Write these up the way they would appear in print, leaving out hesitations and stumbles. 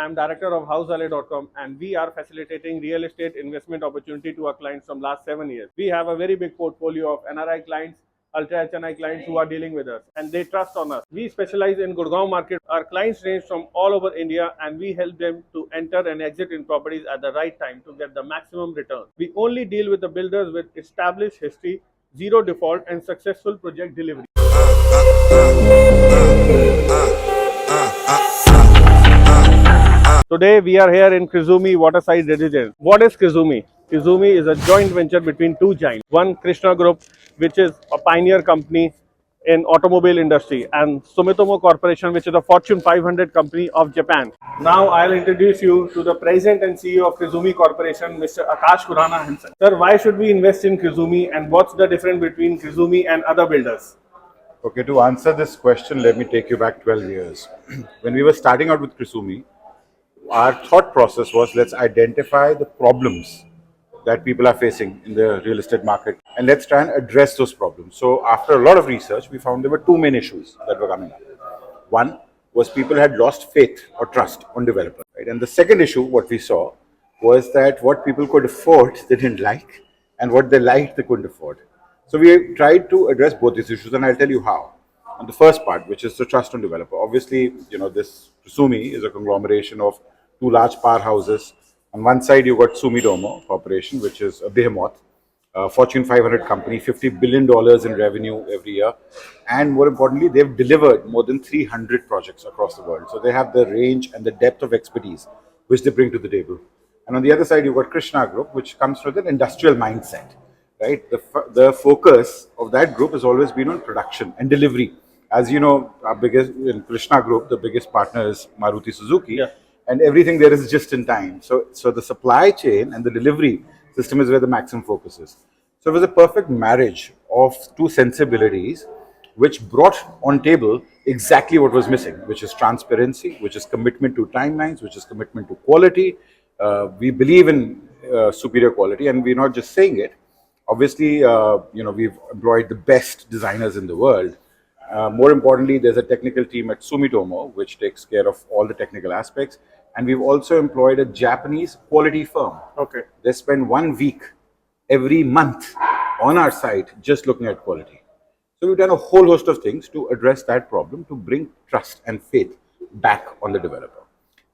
I'm director of HouseAlley.com, and we are facilitating real estate investment opportunity to our clients from last 7 years. We have a very big portfolio of NRI clients, Ultra HNI clients who are dealing with us, and they trust on us. We specialize in Gurgaon market. Our clients range from all over India, and we help them to enter and exit in properties at the right time to get the maximum return. We only deal with the builders with established history, zero default, and successful project delivery. Today we are here in Krizumi Waterside Residence. What is Krizumi? Krizumi is a joint venture between two giants. One, Krishna Group, which is a pioneer company in automobile industry, and Sumitomo Corporation, which is a Fortune 500 company of Japan. Now I'll introduce you to the President and CEO of Krizumi Corporation, Mr. Akash Khurana himself. Sir, why should we invest in Krizumi, and what's the difference between Krizumi and other builders? Okay, to answer this question, let me take you back 12 years. When we were starting out with Krizumi, our thought process was, let's identify the problems that people are facing in the real estate market and let's try and address those problems. So after a lot of research, we found there were two main issues that were coming up. One was people had lost faith or trust on developers, right? And the second issue, what we saw, was that what people could afford, they didn't like, and what they liked, they couldn't afford. So we tried to address both these issues, and I'll tell you how. On the first part, which is the trust on developer. Obviously, this Krizumi is a conglomeration of two large powerhouses. On one side, you've got Sumitomo Corporation, which is a behemoth, Fortune 500 company, $50 billion in revenue every year. And more importantly, they've delivered more than 300 projects across the world. So they have the range and the depth of expertise which they bring to the table. And on the other side, you've got Krishna Group, which comes with an industrial mindset, right? The focus of that group has always been on production and delivery. As you know, our biggest, in Krishna Group, the biggest partner is Maruti Suzuki. Yeah. And everything there is just in time. So the supply chain and the delivery system is where the maximum focus is. So it was a perfect marriage of two sensibilities which brought on table exactly what was missing, which is transparency, which is commitment to timelines, which is commitment to quality. We believe in superior quality, and we're not just saying it. Obviously, we've employed the best designers in the world. More importantly, there's a technical team at Sumitomo which takes care of all the technical aspects. And we've also employed a Japanese quality firm. Okay. They spend 1 week every month on our site just looking at quality. So we've done a whole host of things to address that problem, to bring trust and faith back on the developer.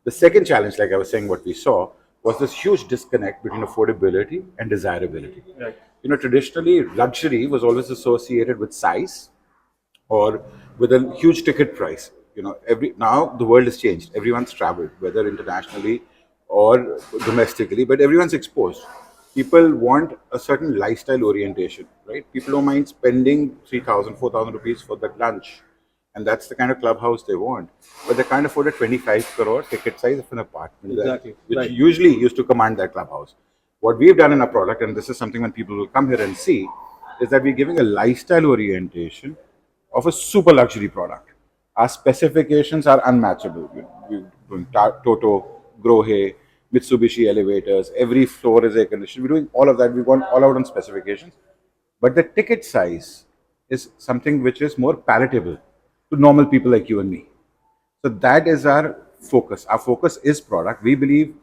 The second challenge, like I was saying, what we saw was this huge disconnect between affordability and desirability. Right. Traditionally, luxury was always associated with size or with a huge ticket price. Now the world has changed. Everyone's traveled, whether internationally or domestically, but everyone's exposed. People want a certain lifestyle orientation, right? People don't mind spending 3,000, 4,000 rupees for that lunch. And that's the kind of clubhouse they want. But they can't afford a 25 crore ticket size of an apartment, Exactly. which Right. usually used to command that clubhouse. What we've done in our product, and this is something when people will come here and see, is that we're giving a lifestyle orientation of a super luxury product. Our specifications are unmatchable. We're doing Toto, Grohe, Mitsubishi elevators. Every floor is air conditioned. We're doing all of that. We've gone all out on specifications. But the ticket size is something which is more palatable to normal people like you and me. So that is our focus. Our focus is product. We believe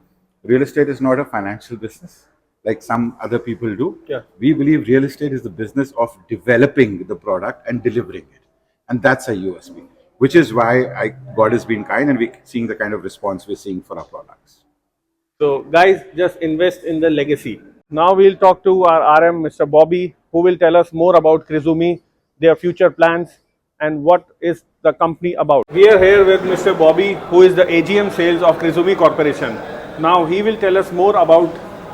real estate is not a financial business like some other people do. Yeah. We believe real estate is the business of developing the product and delivering it. And that's a USP. Which is why God has been kind and we're seeing the kind of response we're seeing for our products. So guys, just invest in the legacy. Now we'll talk to our RM, Mr. Bobby, who will tell us more about Krizumi, their future plans, and what is the company about. We are here with Mr. Bobby, who is the AGM sales of Krizumi Corporation. Now he will tell us more about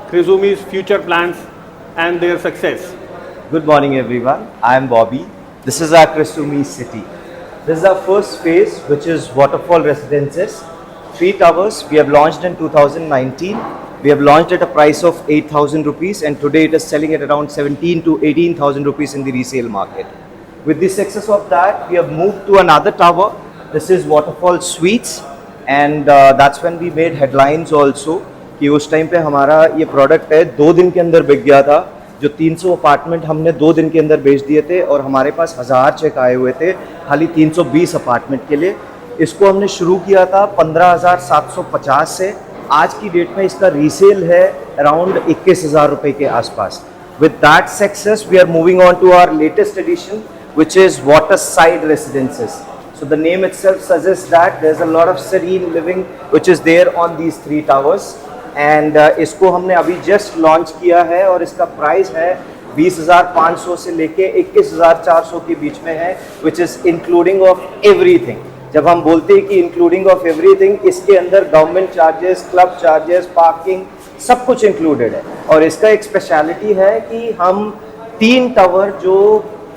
Krizumi's future plans and their success. Good morning everyone, I am Bobby. This is our Krizumi city. This is our first phase, which is Waterfall Residences. 3 towers we have launched in 2019. We have launched at a price of 8,000 rupees and today it is selling at around 17 to 18,000 rupees in the resale market. With the success of that, we have moved to another tower. This is Waterfall Suites and that's when we made headlines also कि उस time पे हमारा ये product है 2 दिन के अंदर बिक गया था. जो 300 अपार्टमेंट हमने 2 दिन के अंदर बेच दिए थे और हमारे पास 1000 चेक आए हुए थे खाली 320 अपार्टमेंट के लिए. इसको हमने शुरू किया था 15,750 से। आज की डेट में इसका रीसेल है अराउंड 21,000 रुपए के आसपास। With that success we are moving on to our latest edition which is waterside residences. So the name itself suggests that there's a lot of serene living which is there on these 3 towers and इसको हमने अभी just launch किया है और इसका price है 20,500 से लेके 21,400 के बीच में है, which is including of everything. जब हम बोलते हैं कि including of everything, इसके अंदर government charges, club charges, parking सब कुछ इंक्लूडेड है। और इसका एक स्पेशलिटी है कि हम 3 टावर जो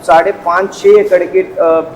5.5-6 एकड़ के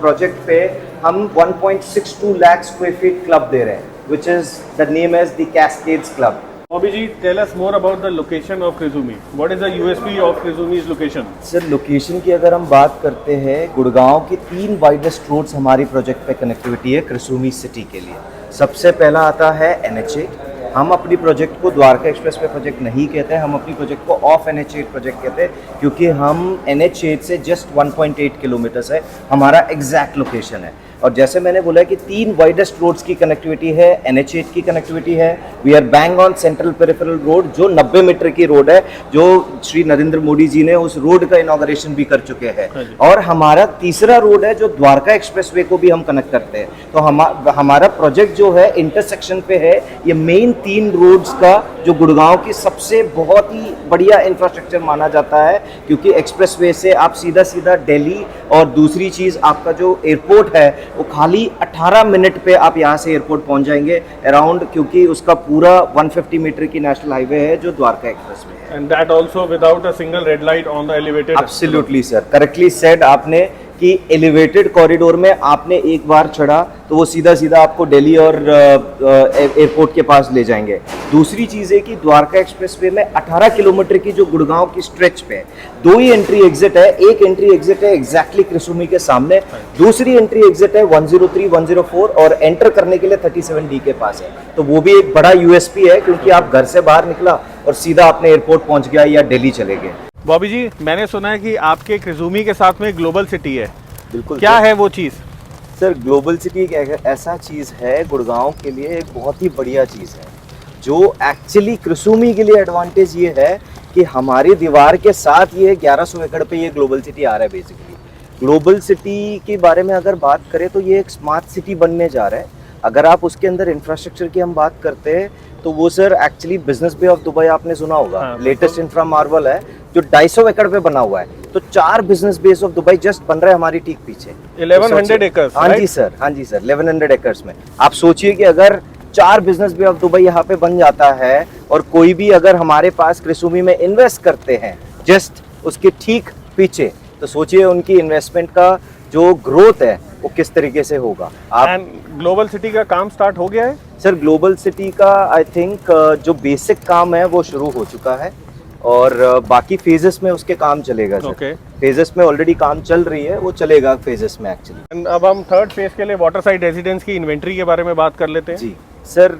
प्रोजेक्ट पे हम 1.62 लाख स्क्वायर फीट क्लब दे रहे हैं, which is the name as the Cascades Club. Bobby ji, tell us more about the location of Krishumi. What is the USP of Krishumi's location? Sir location की अगर हम बात करते हैं, गुड़गांव की 3 वाइडेस्ट रोड्स हमारी प्रोजेक्ट पे कनेक्टिविटी है कृषुमी सिटी के लिए। सबसे पहला आता है NH8। हम अपनी प्रोजेक्ट को द्वारका एक्सप्रेस वे प्रोजेक्ट नहीं कहते हैं, हम अपनी प्रोजेक्ट को ऑफ NH8 प्रोजेक्ट कहते हैं, क्योंकि हम NH8 से जस्ट 1.8 किलोमीटर्स है हमारा एग्जैक्ट लोकेशन है। और जैसे मैंने बोला कि 3 वाइडेस्ट रोड्स की कनेक्टिविटी है, NH8 की कनेक्टिविटी है, we are bang on central peripheral road जो 90 मीटर की रोड है, जो श्री नरेंद्र मोदी जी ने उस रोड का इनॉग्रेशन भी कर चुके हैं। और हमारा तीसरा रोड है जो द्वारका एक्सप्रेसवे को भी हम कनेक्ट करते हैं। तो हमारा प्रोजेक्ट जो है इंटरसेक्शन पे है, ये मेन 3 रोड्स का जो गुड़गांव की सबसे बहुत ही बढ़िया इंफ्रास्ट्रक्चर माना जाता है, क्योंकि एक्सप्रेसवे से आप सीधा सीधा दिल्ली, और दूसरी चीज़ आपका जो एयरपोर्ट है वो खाली 18 मिनट पे आप यहाँ से एयरपोर्ट पहुँच जाएंगे अराउंड, क्योंकि उसका पूरा 150 मीटर की नेशनल हाईवे है जो द्वारका एक्सप्रेस में है। And that also without a single red light on the elevated. Absolutely sir, correctly said आपने कि एलिवेटेड कॉरिडोर में आपने एक बार चढ़ा तो वो सीधा सीधा आपको दिल्ली और एयरपोर्ट के पास ले जाएंगे। दूसरी चीज़ है कि द्वारका एक्सप्रेसवे में 18 किलोमीटर की जो गुड़गांव की स्ट्रेच पे 2 ही एंट्री एग्जिट है। एक एंट्री एग्जिट है एग्जैक्टली कृषुमी के सामने, दूसरी एंट्री एग्जिट है 103, 104 और एंटर करने के लिए 37D के पास है। तो वो भी एक बड़ा USP है, क्योंकि आप घर से बाहर निकला और सीधा अपने एयरपोर्ट पहुंच गया या दिल्ली चले गए। बॉबी जी, मैंने सुना है कि आपके कृषुमी के साथ में ग्लोबल सिटी है। बिल्कुल। क्या है वो चीज़? सर ग्लोबल सिटी एक ऐसा चीज़ है गुड़गांव के लिए, एक बहुत ही बढ़िया चीज़ है, जो एक्चुअली कृषुमी के लिए एडवांटेज ये है कि हमारी दीवार के साथ ये 1100 एकड़ पे ये ग्लोबल सिटी आ रहा है। बेसिकली ग्लोबल सिटी के बारे में अगर बात करें तो ये एक स्मार्ट सिटी बनने जा रहा है। अगर आप उसके अंदर इंफ्रास्ट्रक्चर की हम बात करते हैं तो वो sir actually business bay of Dubai आपने सुना होगा, लेटेस्ट इंफ्रा मार्वल है जो 250 एकड़ पे बना हुआ है। तो 4 business base of Dubai just बन रहा है हमारी ठीक पीछे 1100 एकर्स। हाँ जी सर, हाँ जी सर, 1100 एकर्स में आप सोचिए कि अगर 4 बिजनेस बे ऑफ दुबई यहाँ पे बन जाता है, और कोई भी अगर हमारे पास कृषुमी में इन्वेस्ट करते हैं जस्ट उसके ठीक पीछे, तो सोचिए उनकी इन्वेस्टमेंट का जो ग्रोथ है वो किस तरीके से होगा। एंड ग्लोबल सिटी का काम स्टार्ट हो गया है? सर ग्लोबल सिटी का आई थिंक जो बेसिक काम है वो शुरू हो चुका है, और बाकी फेजेस में उसके काम चलेगा सर। Okay. फेजेस में ऑलरेडी काम चल रही है, वो चलेगा फेजेस में एक्चुअली। अब हम थर्ड फेज के लिए वाटर साइड रेजिडेंस की इन्वेंट्री के बारे में बात कर लेते हैं। जी सर,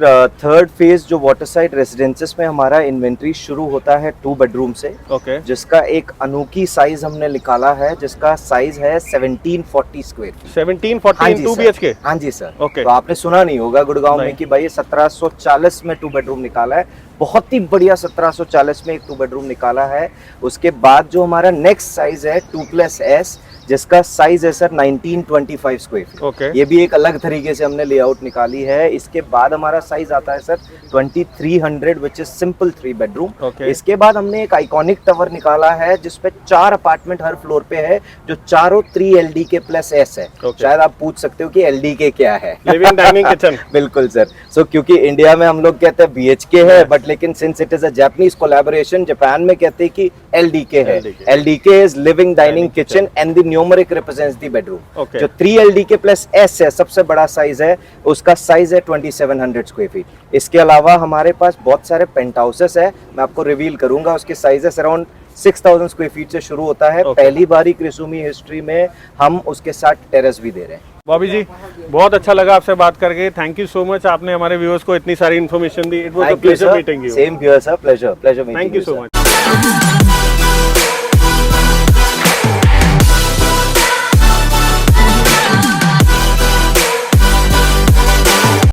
थर्ड फेज जो वाटर साइड रेजिडेंसेस में हमारा इन्वेंट्री शुरू होता है 2 बेडरूम से, ओके, जिसका एक अनोखी साइज हमने निकाला है, जिसका साइज है 1740 स्क्वायर फीट। 1740 2 BHK। हाँ जी सर। ओके। तो आपने सुना नहीं होगा गुड़गांव में नहीं। कि भाई ये 1740 में 2 बेडरूम निकाला है, बहुत ही बढ़िया 1740 में एक 2 बेडरूम निकाला है। उसके बाद जो हमारा नेक्स्ट साइज है 2+S, जिसका साइज है सर 1925 स्क्वायर फीट। ओके। ये भी एक अलग तरीके से हमने लेआउट निकाली है। इसके बाद हमारा साइज आता है sir 2300 which is simple 3 bedroom. Okay. इसके बाद हमने एक आइकॉनिक टावर निकाला है जिसपे 4 अपार्टमेंट हर फ्लोर पे है, जो चारों 3 LDK+S है। ओके। शायद आप पूछ सकते हो कि LDK क्या है। Living dining kitchen. बिल्कुल सर। सो क्योंकि इंडिया में हम लोग कहते हैं BHK है, बट लेकिन since it is a Japanese collaboration, Japan में कहते हैं कि LDK है। LDK is living dining kitchen and the numeric represents the bedroom. Okay. जो 3 LDK+S है, सबसे बड़ा साइज है, उसका साइज है 2700 स्क्वायर फीट। इसके अलावा हमारे पास बहुत सारे पेंट हाउसेस है, मैं आपको रिवील करूंगा। उसके साइजेस अराउंड 6000 स्क्वायर फीट से शुरू होता है। Okay. पहली बार ही कृषुमी हिस्ट्री में हम उसके साथ टेरेस भी दे रहे हैं। बॉबी जी, बहुत अच्छा लगा आपसे बात करके। थैंक यू सो मच, आपने हमारे व्यूअर्स को इतनी सारी information the. It was a pleasure meeting you. Same here sir, pleasure meeting you. Thank you so much.